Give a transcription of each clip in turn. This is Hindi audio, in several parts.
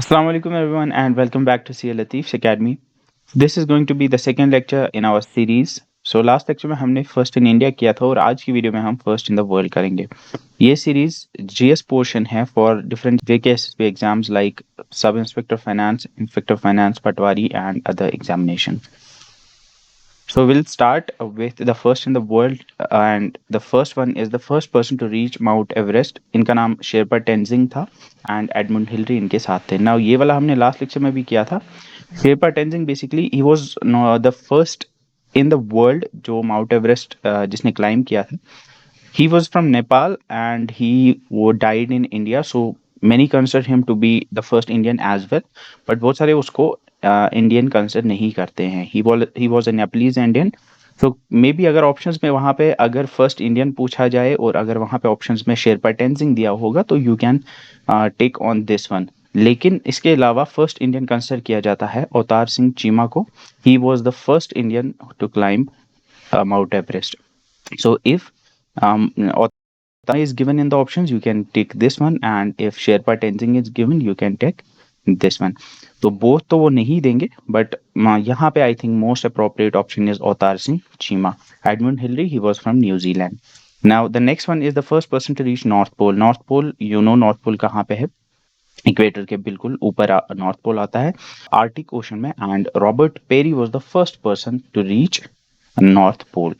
Assalamu alaikum everyone and welcome back to CA Latif's Academy. This is going to be the second lecture in our series. So last lecture में हमने फर्स्ट इन इंडिया किया था और आज की वीडियो में हम फर्स्ट इन द वर्ल्ड करेंगे. ये सीरीज जीएस पोर्शन है for different JKSSB exams like sub inspector finance, inspector finance, Patwari and other examination. So we'll start with the first in the world and the first one is the first person to reach Mount Everest. इनका नाम शेरपा टेंजिंग था and एडमंड हिलरी इनके साथ थे. Now ये वाला हमने लास्ट लेक्चर में भी किया था. Sherpa Tenzing basically he was the first in the world जो माउंट एवरेस्ट जिसने क्लाइम किया था. He was from Nepal and he died in India. So many consider him to be the first Indian as well. But बहुत सारे उसको इंडियन कंसिडर नहीं करते हैं. He was a Nepalese Indian. So may be अगर ऑप्शंस में वहाँ पे अगर फर्स्ट इंडियन पूछा जाए और अगर वहाँ पे ऑप्शंस में शेरपा टेंजिंग दिया होगा तो you can take on this one. लेकिन इसके अलावा फर्स्ट इंडियन कंसिडर किया जाता है अवतार सिंह चीमा को. He was the first Indian to climb Mount Everest. So if Otha is given in the options, you can take this one, and if Sherpa Tenzing is given, you can take this one. तो both तो वो नहीं देंगे, but यहाँ पे I think most appropriate option is Avtar Singh Cheema. Edmund Hillary, he was from New Zealand. Now the next one is the first person to reach North Pole. North Pole, you know North Pole कहाँ पे है? इक्वेटर के बिल्कुल ऊपर नॉर्थ पोल आता है आर्टिक ओशन में. And Robert Peary was the first person to reach North Pole.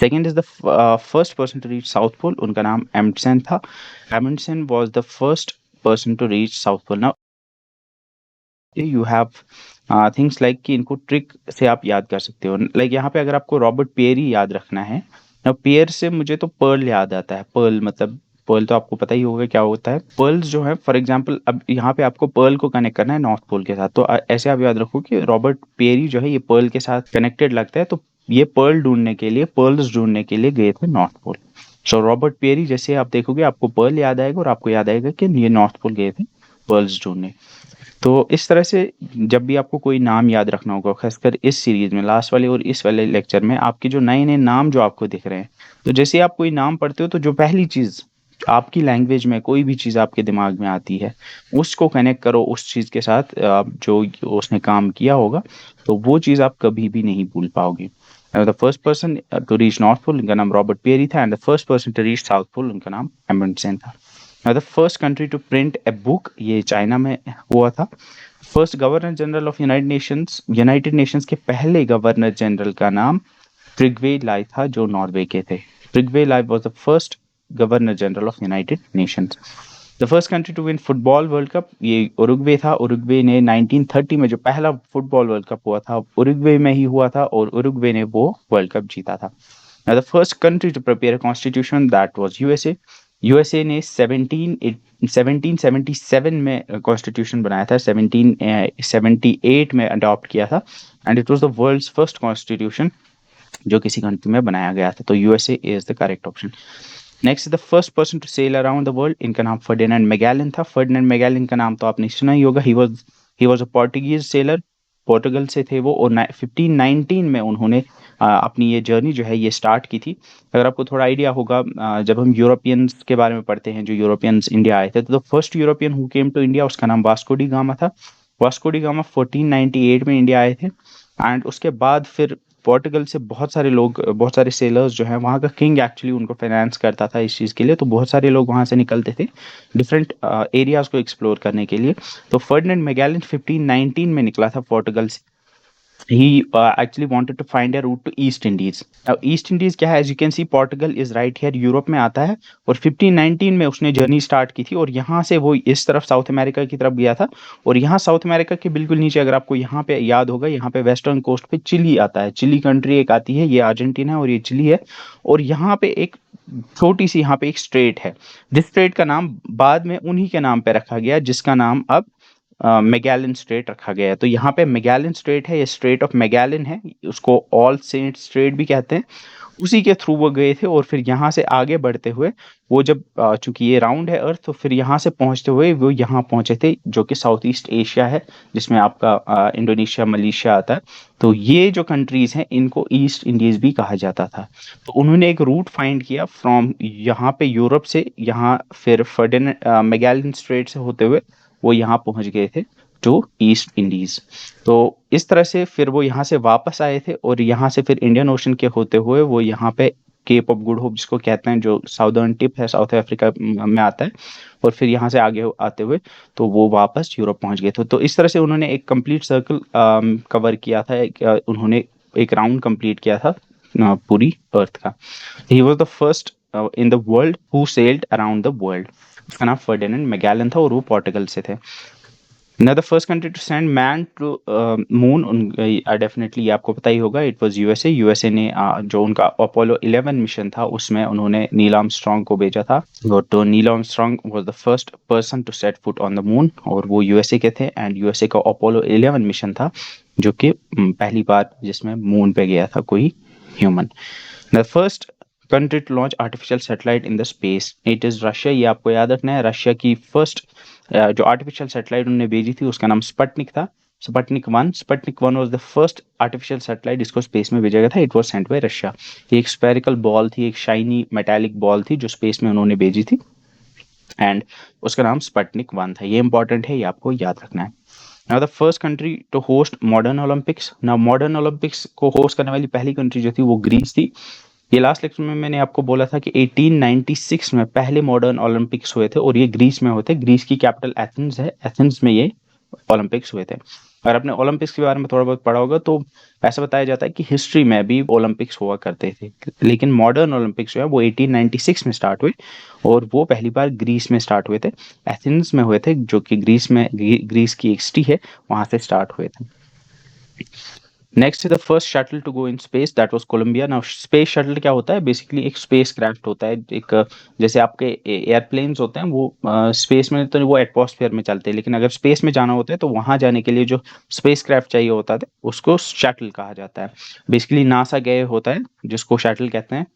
Second is the first person to reach South Pole. उनका नाम एमंडसन था. Amundsen was the first person to reach South Pole. Now you have things like कि इनको ट्रिक से आप याद कर सकते हो. लाइक यहाँ पे अगर आपको रॉबर्ट पेरी याद रखना है, नाउ पेयर से मुझे तो पर्ल याद आता है. पर्ल मतलब पर्ल तो आपको पता ही होगा क्या होता है. पर्ल्स जो है फॉर एग्जांपल अब यहाँ पे आपको पर्ल को कनेक्ट करना है नॉर्थ पोल के साथ, तो ऐसे आप याद रखो कि रॉबर्ट पेरी जो है ये पर्ल के साथ कनेक्टेड लगता है. तो ये पर्ल ढूंढने के लिए, पर्ल्स ढूंढने के लिए गए थे North Pole. So Robert Peary जैसे आप देखोगे आपको पर्ल याद आएगा और आपको याद आएगा कि ये नॉर्थ पोल गए थे पर्ल्स ढूंढने. तो इस तरह से जब भी आपको कोई नाम याद रखना होगा, खासकर इस सीरीज में लास्ट वाले और इस वाले लेक्चर में आपके जो नए नए नाम जो आपको दिख रहे हैं, तो जैसे आप कोई नाम पढ़ते हो तो जो पहली चीज आपकी लैंग्वेज में कोई भी चीज आपके दिमाग में आती है उसको कनेक्ट करो उस चीज के साथ जो उसने काम किया होगा, तो वो चीज आप कभी भी नहीं भूल पाओगे. The first person to reach North Pole उनका नाम रॉबर्ट पेरी था and the first person to reach South Pole उनका नाम एमंडसन था. The first country to print a book, ये चाइना में हुआ था. First governor general of United Nations के पहले गवर्नर जनरल का नाम ट्रिग्वे लाई था जो नॉर्वे के थे. Trygve Lie was the first governor general of United Nations. The first country to win football World Cup, ये उरुग्वे था. उरुग्वे ने 1930 में जो पहला फुटबॉल वर्ल्ड कप हुआ था उरुग्वे में ही हुआ था और उरुग्वे ने वो वर्ल्ड कप जीता था. Now, the first country to prepare a constitution that was USA. USA ने 1777 में कॉन्स्टिट्यूशन बनाया था, 1778 में अडॉप्ट किया था and it was the world's first constitution जो किसी कंट्री में बनाया गया था. तो USA is the correct option. Next is the first person to sail around the world. इनका नाम फर्डिनेंड मैगेलन था. फर्डिनेंड मैगेलन का नाम तो आपने सुना ही होगा. He was a Portuguese sailor. Portugal से थे वो और 1519 में उन्होंने अपनी ये जर्नी जो है ये स्टार्ट की थी. अगर आपको थोड़ा आइडिया होगा, जब हम यूरोपियंस के बारे में पढ़ते हैं जो यूरोपियंस इंडिया आए थे, तो first European who came to India उसका नाम वास्को डी गामा था. वास्को डी गामा 1498 में इंडिया आए थे एंड उसके बाद फिर पोर्टुगल से बहुत सारे लोग, बहुत सारे सेलर्स जो हैं, वहाँ का किंग एक्चुअली उनको फाइनेंस करता था इस चीज़ के लिए, तो बहुत सारे लोग वहाँ से निकलते थे डिफरेंट एरियाज को एक्सप्लोर करने के लिए. तो फर्डिनेंड मैगेलन 1519 में निकला था पोर्टुगल से. he actually wanted to find a route to East Indies. Now East Indies क्या है, as you can see Portugal is right here, Europe में आता है और 1519 में उसने जर्नी स्टार्ट की थी और यहाँ से वो इस तरफ साउथ अमेरिका की तरफ गया था. और यहाँ साउथ अमेरिका के बिल्कुल नीचे अगर आपको यहाँ पे याद होगा, यहाँ पे वेस्टर्न कोस्ट पे चिली आता है. चिली कंट्री एक आती है, ये अर्जेंटीना और ये चिली है. और यहाँ पे एक छोटी सी यहाँ पे एक स्ट्रेट है. जिस स्ट्रेट का नाम बाद में उन्हीं के नाम पे रखा गया जिसका नाम अब मैगेलन स्ट्रेट रखा गया है. तो यहाँ पे मैगेलन स्ट्रेट है, ये स्ट्रेट ऑफ मैगेलन है, उसको ऑल सेंट स्ट्रेट भी कहते हैं. उसी के थ्रू वो गए थे और फिर यहाँ से आगे बढ़ते हुए वो जब चूंकि ये राउंड है अर्थ, तो फिर यहाँ से पहुँचते हुए वो यहाँ पहुँचे थे जो कि साउथ ईस्ट एशिया है, जिसमें आपका इंडोनेशिया, मलेशिया आता है. तो ये जो कंट्रीज हैं इनको ईस्ट इंडीज भी कहा जाता था. तो उन्होंने एक रूट फाइंड किया फ्रॉम यहाँ पे यूरोप से, यहाँ फिर फर्डिनेंड मैगेलन स्ट्रेट से होते हुए वो यहाँ पहुंच गए थे टू ईस्ट इंडीज। तो इस तरह से फिर वो यहाँ से वापस आए थे और यहाँ से फिर इंडियन ओशन के होते हुए वो यहाँ पे केप ऑफ गुड होप जिसको कहते हैं, जो साउदर्न टिप है साउथ अफ्रीका में आता है, और फिर यहाँ से आगे आते हुए तो वो वापस यूरोप पहुंच गए थे। तो इस तरह से उन्होंने एक कंप्लीट सर्कल कवर किया था, उन्होंने एक राउंड कंप्लीट किया था पूरी अर्थ का। ही was the first in the world who sailed around the world. उसका नाम फर्डिनेंड मैगेलन था और वो पोर्टुगल से थे। Now the first country to send man to moon, definitely ये आपको पता ही होगा, इट वाज यूएसए। यूएसए ने जो उनका अपोलो 11 मिशन था उसमें उन्होंने नील आर्मस्ट्रांग को भेजा था। तो Neil Armstrong was the first person to set foot on the moon और वो यूएसए के थे। एंड यूएसए का अपोलो 11 मिशन था जो कि पहली बार जिसमें मून पे गया था कोई human. The first country to launch artificial satellite in the space, it is Russia. ये आपको याद रखना है, रशिया की फर्स्ट जो आर्टिफिशियल सैटेलाइट उन्होंने भेजी थी उसका नाम स्पटनिक था, Sputnik one was the first artificial satellite जिसको स्पेस में भेजा गया था। It was sent by Russia. ये एक स्फेरिकल बॉल थी, एक शाइनी मेटालिक बॉल थी जो स्पेस में उन्होंने भेजी थी एंड उसका नाम स्पटनिक 1 था। ये इंपॉर्टेंट है, ये आपको याद रखना है। Now the first country to host modern Olympics, now modern Olympics को होस्ट करने वाली पहली कंट्री जो थी वो ग्रीस थी। ये लास्ट लेक्चर में मैंने आपको बोला था कि 1896 में पहले मॉडर्न ओलंपिक्स हुए थे और ये ग्रीस में हुए थे। ग्रीस की कैपिटल एथेंस है, एथेंस में ये ओलंपिक्स हुए थे। अगर आपने ओलंपिक्स के बारे में थोड़ा बहुत पढ़ा होगा तो ऐसा बताया जाता है कि हिस्ट्री में भी ओलंपिक्स हुआ करते थे, लेकिन मॉडर्न ओलंपिक्स जो है वो 1896 में स्टार्ट हुए और वो पहली बार ग्रीस में स्टार्ट हुए थे, एथेंस में हुए थे जो कि ग्रीस की एक सिटी है, वहां से स्टार्ट हुए थे। Next the first shuttle to go in space, that was Columbia. Now space shuttle क्या होता है, बेसिकली एक स्पेस क्राफ्ट होता है, एक जैसे आपके एयरप्लेन्स होते हैं वो स्पेस में तो वो एटमॉस्फेयर में चलते हैं, लेकिन अगर स्पेस में जाना होता है तो वहां जाने के लिए जो स्पेस क्राफ्ट चाहिए होता है उसको शटल कहा जाता है। बेसिकली नासा गए होता है जिसको शटल कहते हैं।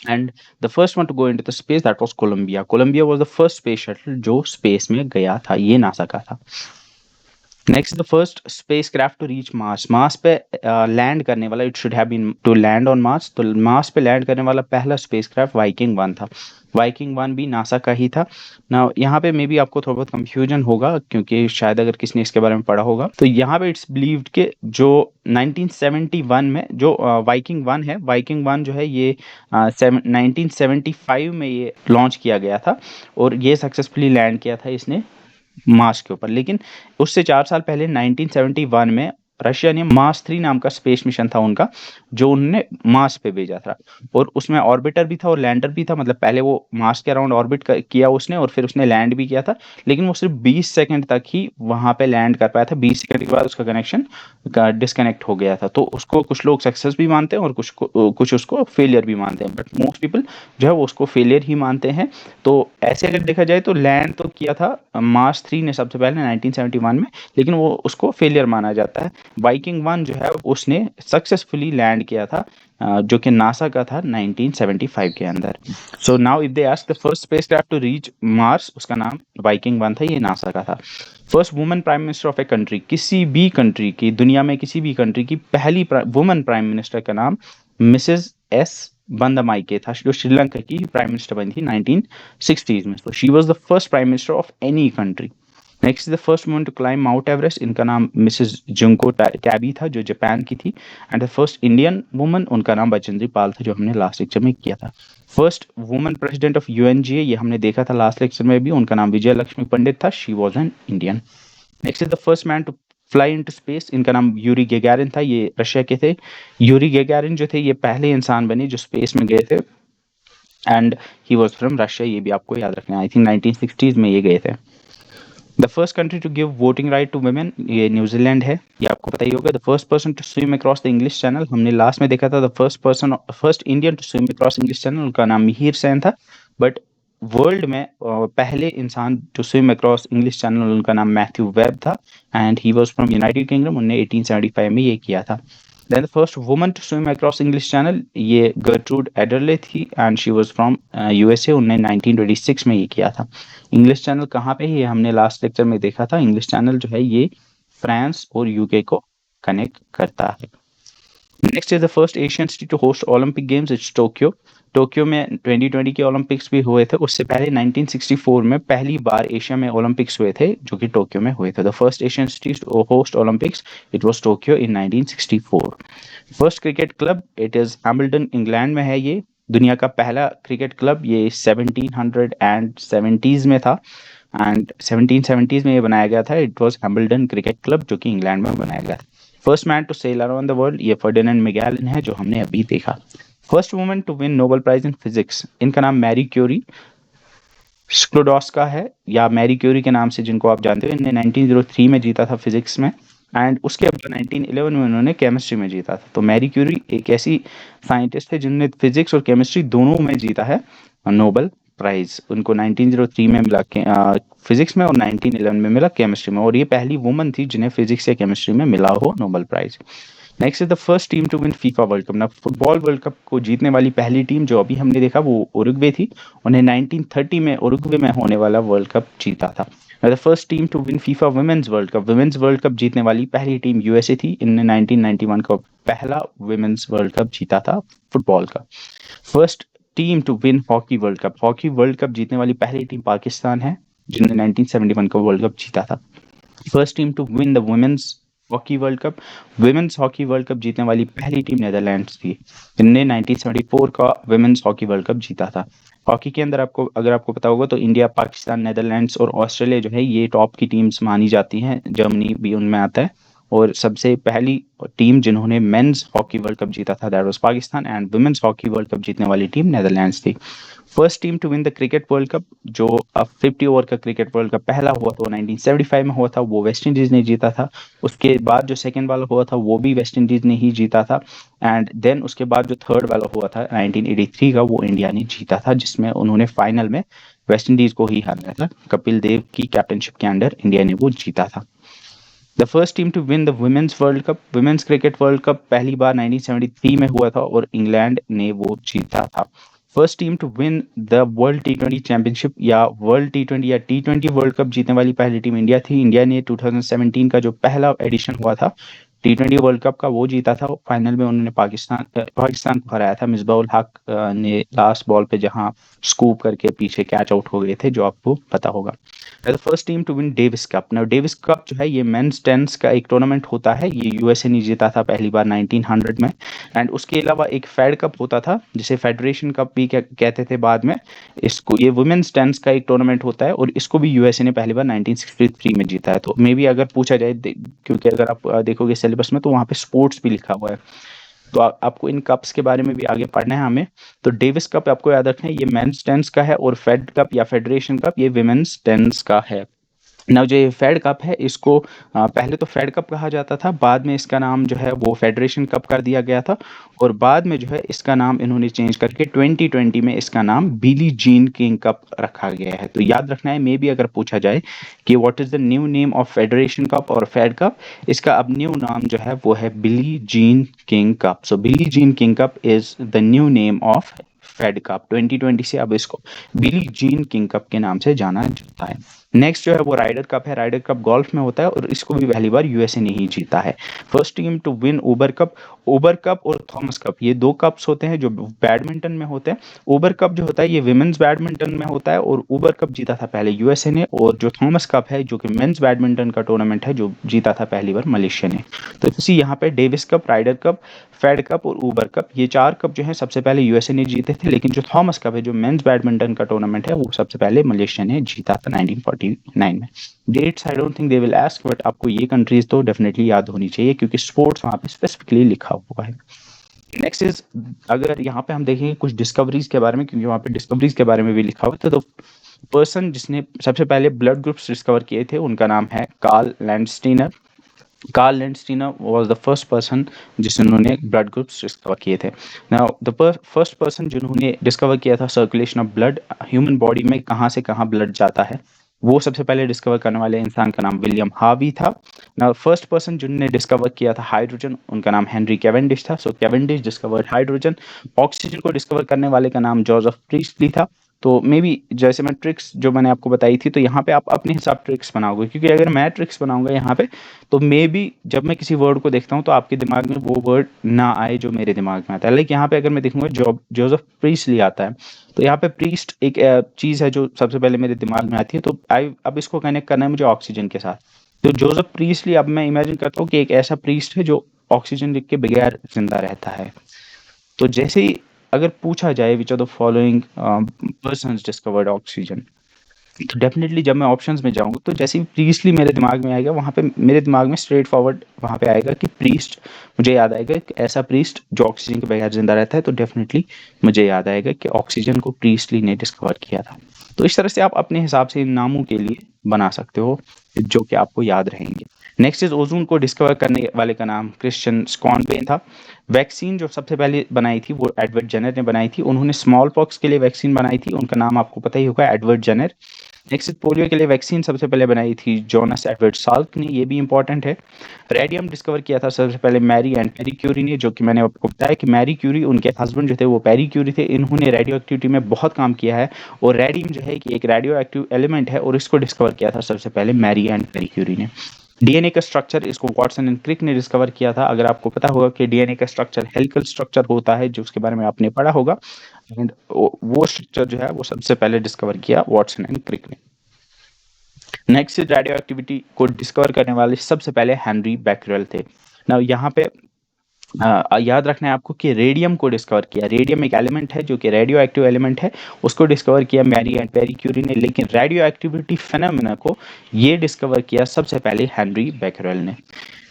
And the first one to go into the space that was Columbia. Columbia was the first space shuttle जो स्पेस में गया था, ये नासा का था। Next the first spacecraft to reach Mars, Mars पे लैंड करने वाला, it should have been to land on Mars, तो मार्स पे लैंड करने वाला पहला स्पेस क्राफ्ट वाइकिंग 1 था। वाइकिंग 1 भी नासा का ही था ना। यहाँ पे मे बी आपको थोड़ा बहुत कंफ्यूजन होगा क्योंकि शायद अगर किसी ने इसके बारे में पढ़ा होगा तो यहाँ पे इट्स बिलीव्ड कि जो 1971 में जो वाइकिंग 1 है, वाइकिंग 1 जो है ये 1975 में ये लॉन्च किया गया था और ये सक्सेसफुली लैंड किया था इसने मार्स के ऊपर। लेकिन उससे 4 साल पहले 1971 में रशिया ने मार्स 3 नाम का स्पेस मिशन था उनका, जो उन्होंने मार्स पे भेजा था और उसमें ऑर्बिटर भी था और लैंडर भी था। मतलब पहले वो मार्स के अराउंड ऑर्बिट किया उसने और फिर उसने लैंड भी किया था, लेकिन वो सिर्फ 20 सेकंड तक ही वहां पे लैंड कर पाया था। 20 सेकंड के बाद उसका कनेक्शन डिस्कनेक्ट हो गया था। तो उसको कुछ लोग सक्सेस भी मानते हैं और कुछ उसको फेलियर भी मानते हैं, बट मोस्ट पीपल जो है वो उसको फेलियर ही मानते हैं। तो ऐसे अगर देखा जाए तो लैंड तो किया था मार्स 3 ने सबसे पहले 1971 में, लेकिन वो उसको फेलियर माना जाता है। वाइकिंग 1 जो है उसने सक्सेसफुली लैंड किया था जो कि नासा का था 1975 के अंदर। So now if they ask the first spacecraft to reach Mars, उसका नाम वाइकिंग 1 था, ये नासा का था। First women prime minister of a country, किसी भी कंट्री की, दुनिया में किसी भी कंट्री की पहली वुमेन प्राइम मिनिस्टर का नाम मिसेस एस बंदमाइके था, जो श्रीलंका की प्राइम मिनिस्टर बनी थी 1960s में। तो she was the first prime minister of any country. Next the first woman to climb Mount Everest, इनका नाम मिसेस जुंको टैबी था जो जापान की थी। And the first Indian woman, उनका नाम बचेंद्री पाल था जो हमने लास्ट लेक्चर में किया था। First woman president of UNGA, ये हमने देखा था लास्ट लेक्चर में भी, उनका नाम विजय लक्ष्मी पंडित था, she was an Indian. Next is the first man to fly into space, इनका नाम यूरी गैगारिन था, ये रशिया के थे। यूरी गैगारिन जो थे ये पहले इंसान बने जो स्पेस में गए थे and he was from Russia, ये भी आपको याद रखना है। आई थिंक 1960s में ये गए थे। The first country to give voting right to women, ये न्यूजीलैंड है, ये आपको पता ही होगा। The first person to swim across the English Channel, हमने लास्ट में देखा था the first Indian to swim across English Channel, उनका नाम मिहिर सेन था। बट वर्ल्ड में पहले इंसान to swim across English Channel, उनका नाम मैथ्यू वेब था and he was from United Kingdom, उन्होंने 1875 में ये किया था। Then the first woman to swim across English Channel, ये गर्ट्रूड एडरले थी and she was from USA, उन्होंने 1926 में ये किया था। इंग्लिश चैनल कहाँ पे है, ये हमने लास्ट लेक्चर में देखा था। इंग्लिश चैनल जो है ये फ्रांस और यूके को कनेक्ट करता है। Next is the first Asian city to host Olympic games, it's Tokyo. Tokyo में 2020 के ओलंपिक्स भी हुए थे, उससे पहले 1964 में पहली बार एशिया में ओलंपिक्स हुए थे जो कि टोक्यो में हुए थे। The first Asian city to host Olympics, it was Tokyo in 1964। First cricket club, it is Hamilton, England में है ये। दुनिया का पहला क्रिकेट क्लब ये 1770s में था, एंड 1770s में ये बनाया गया था। It was Hamilton cricket club जो कि इंग्लैंड में बनाया गया था। First man to sail around the world, ये फर्डिनेंड मैगेलन है जो हमने अभी देखा। First woman to win Nobel prize in physics, इनका नाम मैरी क्यूरी स्क्लोडोस्का है, या मैरी क्यूरी के नाम से जिनको आप जानते हो। इन्हें 1903 में जीता था फिजिक्स में, एंड उसके बाद 1911 में उन्होंने केमिस्ट्री में जीता था। तो मैरी क्यूरी एक ऐसी साइंटिस्ट है जिन्होंने फिजिक्स और केमिस्ट्री दोनों में जीता है नोबेल प्राइज। उनको 1903 में मिला फिजिक्स में, और 1911 में मिला केमिस्ट्री में, और ये पहली वुमन थी जिन्हें फिजिक्स या केमिस्ट्री में मिला हो Nobel prize. Next is the first team to win FIFA World Cup. ना फुटबॉल वर्ल्ड कप को जीतने वाली पहली टीम जो अभी हमने देखा वो उरुग्वे थी। उन्हें 1930 में उरुग्वे में होने वाला वर्ल्ड कप जीता था। The first team to win FIFA women's world cup, women's world cup जीतने वाली पहली टीम यूएसए थी। इनने 1991 का पहला वुमेन्स वर्ल्ड कप जीता था फुटबॉल का। First team to win hockey world Cup, hockey world cup जीतने वाली पहली टीम पाकिस्तान है जिन्होंने 1971 का वर्ल्ड कप जीता था। First team to win the women's hockey world cup, women's hockey world cup जीतने वाली पहली टीम नेदरलैंड्स थी। इनने 1974 का वुमेन्स हॉकी वर्ल्ड कप जीता था। हॉकी के अंदर आपको, अगर आपको पता होगा तो इंडिया, पाकिस्तान, नेदरलैंड्स और ऑस्ट्रेलिया जो है ये टॉप की टीम्स मानी जाती हैं। जर्मनी भी उनमें आता है, और सबसे पहली टीम जिन्होंने मेंस हॉकी वर्ल्ड कप जीता था that was Pakistan, and women's hockey world cup जीतने वाली टीम नेदरलैंड्स थी। First team to win the cricket world cup, जो अब 50 ओवर का क्रिकेट वर्ल्ड कप पहला हुआ था वो 1975 में हुआ था, वो वेस्ट इंडीज ने जीता था। उसके बाद जो सेकंड वाला हुआ था वो भी वेस्ट इंडीज ने ही जीता था, एंड देन उसके बाद जो थर्ड वाला हुआ था 1983 का, वो इंडिया ने जीता था, जिसमें उन्होंने फाइनल में वेस्ट इंडीज को ही हराया था। कपिल देव की कैप्टनशिप के अंडर इंडिया ने वो जीता था। The first team to win the women's world cup, women's cricket world cup पहली बार 1973 में हुआ था और इंग्लैंड ने वो जीता था। First team to win the world टी20 चैंपियनशिप, या वर्ल्ड टी20 या टी20 वर्ल्ड कप जीतने वाली पहली टीम इंडिया थी। इंडिया ने 2017 का जो पहला एडिशन हुआ था टी20 वर्ल्ड कप का वो जीता था। फाइनल में उन्होंने पाकिस्तान को हराया था। मिसबाह उल हक ने लास्ट बॉल पे जहां स्कूप करके पीछे कैच आउट हो गए थे, जो आपको पता होगा। The first team to win Davis cup, now Davis cup जो है ये मेंस टेनिस का एक टूर्नामेंट होता है। ये यूएसए ने जीता था पहली बार 1900 में, एंड उसके अलावा एक फेड कप होता था जिसे फेडरेशन कप भी कहते थे बाद में। इसको, ये वुमेन्स टेनिस का एक टूर्नामेंट होता है और इसको भी यूएसए ने पहली बार 1963 में जीता है। तो मे बी अगर पूछा जाए, क्योंकि अगर आप देखोगे सिलेबस में तो वहाँ पे स्पोर्ट्स भी लिखा हुआ है, तो आपको इन कप्स के बारे में भी आगे पढ़ना है हमें। तो डेविस कप आपको याद रखना है, ये मेंस टेनिस का है, और फेड कप या फेडरेशन कप ये विमेन्स टेनिस का है। नाउ जो ये फेड कप है इसको पहले तो फेड कप कहा जाता था, बाद में इसका नाम जो है वो फेडरेशन कप कर दिया गया था, और बाद में जो है इसका नाम इन्होंने चेंज करके 2020 में इसका नाम बिली जीन किंग कप रखा गया है। तो याद रखना है, मे बी अगर पूछा जाए कि what is the new name of federation cup और फेड कप, इसका अब न्यू नाम जो है वो है Billie Jean King cup. So Billie Jean King cup is the new name of Fed Cup. 2020 से अब इसको बिली जीन किंग कप के नाम से जाना जाता है। नेक्स्ट जो है वो राइडर कप है। राइडर कप गोल्फ में होता है और इसको भी पहली बार यूएसए ने ही जीता है। First team to win Uber cup, Uber cup और थॉमस कप ये दो कप्स होते हैं जो बैडमिंटन में होते हैं। उबर कप जो होता है ये विमेन्स बैडमिंटन में होता है, और उबर कप जीता था पहले यूएसए ने, और जो थॉमस कप है जो कि मेंस बैडमिंटन का टूर्नामेंट है जो जीता था पहली बार मलेशिया ने। तो इसी यहाँ पे Davis cup, Ryder cup, Fed cup और उबर कप, ये चार कप जो है सबसे पहले यूएसए ने जीते थे, लेकिन जो थॉमस कप है जो मेंस बैडमिंटन का टूर्नामेंट है वो सबसे पहले मलेशिया ने जीता था 1949 में। Dates I don't think they will ask, but आपको ये कंट्रीज तो डेफिनेटली याद होनी चाहिए क्योंकि स्पोर्ट्स वहाँ पे स्पेसिफिकली लिखा हुआ है। नेक्स्ट इज, अगर यहाँ पे हम देखेंगे कुछ डिस्कवरीज के बारे में, क्योंकि वहाँ पे डिस्कवरीज के बारे में भी लिखा हुआ था, तो पर्सन जिसने सबसे पहले ब्लड ग्रुप्स डिस्कवर किए थे उनका नाम है Karl Landsteiner. Karl Landsteiner was the first person जिन्होंने ब्लड ग्रुप्स डिस्कवर किए थे। नाउ द फर्स्ट पर्सन जिन्होंने डिस्कवर किया था circulation of blood, human body में कहाँ से कहाँ ब्लड जाता है, वो सबसे पहले डिस्कवर करने वाले इंसान का नाम विलियम हार्वी था। नाउ फर्स्ट पर्सन जिन्होंने डिस्कवर किया था हाइड्रोजन, उनका नाम हेनरी कैवेंडिश था। सो कैवेंडिश डिस्कवर्ड हाइड्रोजन। ऑक्सीजन को डिस्कवर करने वाले का नाम जोसेफ प्रीस्टली था। तो मे बी जैसे मैं ट्रिक्स जो मैंने आपको बताई थी, तो यहाँ पे आप अपने हिसाब ट्रिक्स बनाओगे, क्योंकि अगर मैं ट्रिक्स बनाऊंगा यहाँ पे, तो मे बी जब मैं किसी वर्ड को देखता हूँ तो आपके दिमाग में वो वर्ड ना आए जो मेरे दिमाग में आता है। लाइक यहाँ पे अगर मैं देखूंगा जोसेफ प्रीस्टली आता है, तो यहाँ पे प्रीस्ट एक चीज़ है जो सबसे पहले मेरे दिमाग में आती है। तो आई अब इसको कनेक्ट करना है मुझे ऑक्सीजन के साथ। तो जोसेफ प्रीस्टली, अब मैं इमेजिन करता हूँ कि एक ऐसा प्रीस्ट है जो ऑक्सीजन के बगैर जिंदा रहता है। तो जैसे ही अगर पूछा जाए which are the following persons discovered oxygen, तो डेफिनेटली जब मैं ऑप्शंस में जाऊंगा तो जैसे ही प्रीस्टली मेरे दिमाग में आएगा, वहाँ पे मेरे दिमाग में स्ट्रेट फॉरवर्ड वहाँ पे आएगा कि प्रीस्ट, मुझे याद आएगा कि ऐसा प्रीस्ट जो ऑक्सीजन के बगैर जिंदा रहता है। तो डेफिनेटली मुझे याद आएगा कि ऑक्सीजन को प्रीस्टली ने डिस्कवर किया था। तो इस तरह से आप अपने हिसाब से इन नामों के लिए बना सकते हो जो कि आपको याद रहेंगे। नेक्स्ट इज ओजोन को डिस्कवर करने वाले का नाम क्रिश्चियन स्कॉनबेन था। वैक्सीन जो सबसे पहले बनाई थी वो एडवर्ड जेनर ने बनाई थी। उन्होंने स्मॉल पॉक्स के लिए वैक्सीन बनाई थी, उनका नाम आपको पता ही होगा, एडवर्ड जेनर। नेक्स्ट पोलियो के लिए वैक्सीन सबसे पहले बनाई थी जोनास एडवर्ड साल्क ने, ये भी इंपॉर्टेंट है। रेडियम डिस्कवर किया था सबसे पहले मैरी एंड पेरी क्यूरी ने, जो कि मैंने आपको बताया कि मैरी क्यूरी, उनके हस्बैंड जो थे वो पेरी क्यूरी थे। इन्होंने रेडियो एक्टिविटी में बहुत काम किया है, और रेडियम जो है कि एक रेडियो एक्टिव एलिमेंट है, और इसको डिस्कवर किया था सबसे पहले मैरी एंड पेरी क्यूरी ने। डीएनए का स्ट्रक्चर, इसको वाटसन एंड क्रिक ने डिस्कवर किया था। अगर आपको पता होगा कि डीएनए का स्ट्रक्चर हेलिकल स्ट्रक्चर होता है, जो उसके बारे में आपने पढ़ा होगा, एंड वो स्ट्रक्चर जो है वो सबसे पहले डिस्कवर किया वाटसन एंड क्रिक ने। नेक्स्ट रेडियो एक्टिविटी को डिस्कवर करने वाले सबसे पहले हेनरी बैकरेल थे। ना यहाँ पे याद रखना है आपको कि रेडियम को डिस्कवर किया, रेडियम एक एलिमेंट है जो कि रेडियो एक्टिव एलिमेंट है, उसको डिस्कवर किया मैरी एंड पेरी क्यूरी ने। लेकिन रेडियो एक्टिविटी फेनोमेना को ये डिस्कवर किया सबसे पहले हेनरी बैकरेल ने।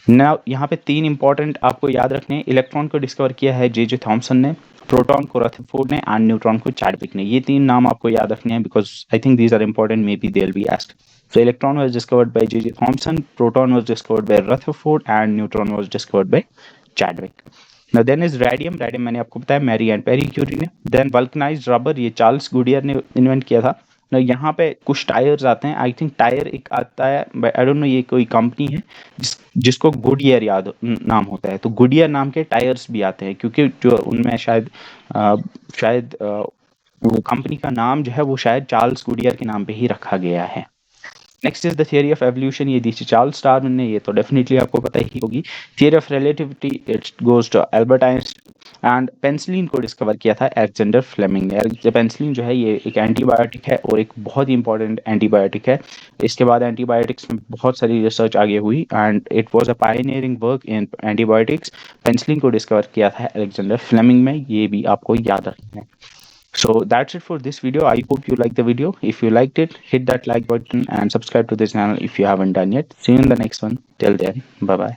ना यहाँ पे तीन इंपॉर्टेंट आपको याद रखने हैं। इलेक्ट्रॉन को डिस्कवर किया है जे थॉमसन ने, प्रोटॉन को रदरफोर्ड ने, एंड न्यूट्रॉन को चैडविक ने। ये तीन नाम आपको याद रखने हैं because I think these are important, maybe they will be asked. So electron was discovered by J.J. Thomson, proton was discovered by Rutherford, and neutron was discovered by Chadwick. Now then is radium, radium मैंने आपको बताया मैरी एंड पेरी क्यूरी ने। Then vulcanized rubber, ये चार्ल्स गुडियर ने इन्वेंट किया था। ना यहाँ पे कुछ टायर्स आते हैं, आई थिंक टायर एक आता है, आई डोंट नो ये कोई कंपनी है जिसको गुडियर याद नाम होता है। तो गुडियर नाम के टायर्स भी आते हैं, क्योंकि जो उनमें शायद वो कंपनी का नाम जो है वो शायद चार्ल्स गुडियर के नाम पे ही रखा गया है। Next is the theory of evolution, ये दी थी चार्ल्स डार्विन ने, ये तो डेफिनेटली आपको पता ही होगी। Theory of relativity, it goes to Albert Einstein. And penicillin को डिस्कवर किया था अलेक्जेंडर फ्लेमिंग ने। पेंसिलिन जो है ये एक एंटीबायोटिक है, और एक बहुत ही इंपॉर्टेंट एंटीबायोटिक है। इसके बाद एंटीबायोटिक्स में बहुत सारी रिसर्च आगे हुई, and it was a pioneering work in antibiotics. Penicillin को डिस्कवर किया था अलेक्जेंडर फ्लेमिंग में, ये भी आपको याद रखना है। So that's it for this video. I hope you liked the video. If you liked it, hit that like button and subscribe to this channel if you haven't done yet. See you in the next one. Till then, bye bye.